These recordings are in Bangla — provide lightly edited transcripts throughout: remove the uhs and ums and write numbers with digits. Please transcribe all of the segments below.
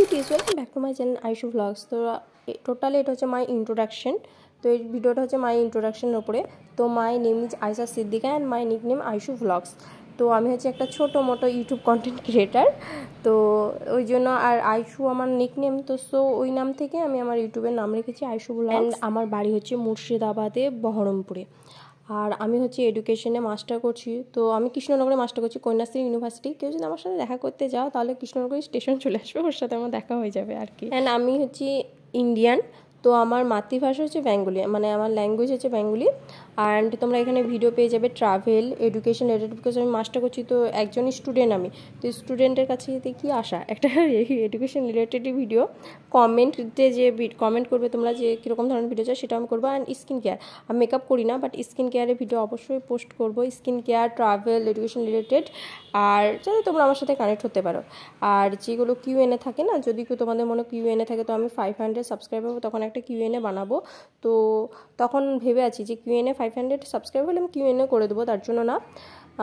Beauties, welcome back to my channel Aishu vlogs. তো টোটালি এটা হচ্ছে মাই ইন্ট্রোডাকশন। তো এই ভিডিওটা হচ্ছে মাই ইন্ট্রোডাকশনের উপরে। তো my name is Ayesha Siddika and my nickname আইশু vlogs. তো আমি হচ্ছে একটা ছোটো মোটো ইউটিউব কন্টেন্ট ক্রিয়েটার। তো ওই জন্য আর আইশু আমার নিক নেম, তো সো ওই নাম থেকে আমি আমার ইউটিউবের নাম রেখেছি আইশু ব্লগস। অ্যান্ড আমার বাড়ি হচ্ছে মুর্শিদাবাদে, বহরমপুরে। আর আমি হচ্ছে এডুকেশনে মাস্টার করছি। তো আমি কৃষ্ণনগরে মাস্টার করছি, কন্যাশ্রী ইউনিভার্সিটি। কেউ যদি আমার সাথে দেখা করতে যাও তাহলে কৃষ্ণনগর স্টেশন চলে আসবে, ওর সাথে আমার দেখা হয়ে যাবে আর কি। অ্যান্ড আমি হচ্ছি ইন্ডিয়ান। তো আমার মাতৃভাষা হচ্ছে বেঙ্গলি, মানে আমার ল্যাঙ্গুয়েজ হচ্ছে বেঙ্গলি। অ্যান্ড তোমরা এখানে ভিডিও পেয়ে যাবে ট্রাভেল, এডুকেশন রিলেটেড, বিকজ আমি মাস্টার করছি। তো একজন স্টুডেন্ট আমি, তো স্টুডেন্টের কাছে কি আশা, একটা এডুকেশন রিলেটেডই ভিডিও। কমেন্টে যে কমেন্ট করবে তোমরা যে কীরকম ধরনের ভিডিও চাই সেটা আমি করবো। অ্যান্ড স্কিন কেয়ার, আমি মেকআপ করি না, বাট স্কিন কেয়ারের ভিডিও অবশ্যই পোস্ট করবো। Skin care, travel, education related, আর যাতে তোমরা আমার সাথে কানেক্ট হতে পারো। আর যেগুলো কিউএনএ থাকে না, যদি তোমাদের মনে কিউএনএ থাকে, তো আমি 500 সাবস্ক্রাইবার হবো তখন একটা কিউএনএ বানাবো। তো তখন ভেবে আছি যে কিউএনএ 500 সাবস্ক্রাইবার হলে আমি কিউএনএ করে দেবো, তার জন্য না।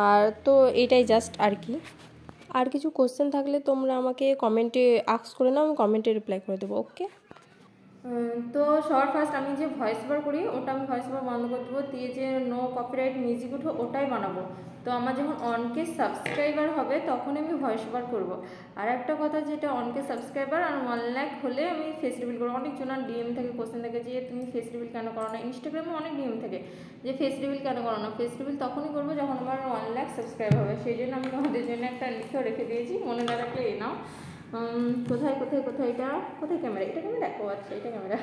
আর তো এইটাই জাস্ট আর কি। আর কিছু কোশ্চেন থাকলে তোমরা আমাকে কমেন্টে আস্ক করে নাও, আমি কমেন্টে রিপ্লাই করে দেবো। ওকে। তো সবার ফার্স্ট আমি যে ভয়েস ওভার করি ওটা আমি ভয়েস ওভার বন্ধ করে দেবো, দিয়ে যে নো কপিরাইট মিউজিক উঠো ওটাই বানাবো। তো আমার যখন অনকে সাবস্ক্রাইবার হবে তখন আমি ভয়েস ওভার করবো। আর একটা কথা, যেটা অনকে সাবস্ক্রাইবার আর 1 লাখ হলে আমি ফেস রিভিল করবো। অনেকজনের ডিএম থেকে কোশ্চেন থাকে যে তুমি ফেস রিভিল কেন করো না, ইনস্টাগ্রামে অনেক ডিএম থাকে যে ফেস রিভিল কেন করো না। ফেস রিভিল তখনই করবো যখন আমার 1 লাখ সাবস্ক্রাইব হবে। সেই জন্য আমি তোমাদের জন্য একটা লিখেও রেখে দিয়েছি, মনে না রাখলে এ নাও। কোথায় কোথায় কোথায় এটা কোথায় ক্যামেরা, এটা ক্যামেরা, ও আচ্ছা এটা ক্যামেরা।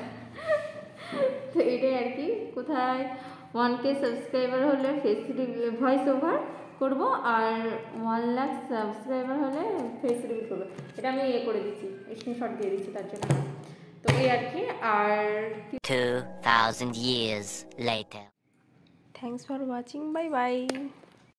তো এটাই আর কি। কোথায় 1K সাবস্ক্রাইবার হলে ফেস ভয়েস ওভার করবো, আর 1 লাখ সাবস্ক্রাইবার হলে ফেস রিভিল করবো। এটা আমি করে দিচ্ছি, স্ক্রিনশট দিয়ে দিচ্ছি তার জন্য। তো এই আর কি। আর 2000 years later. Thanks for watching, bye bye.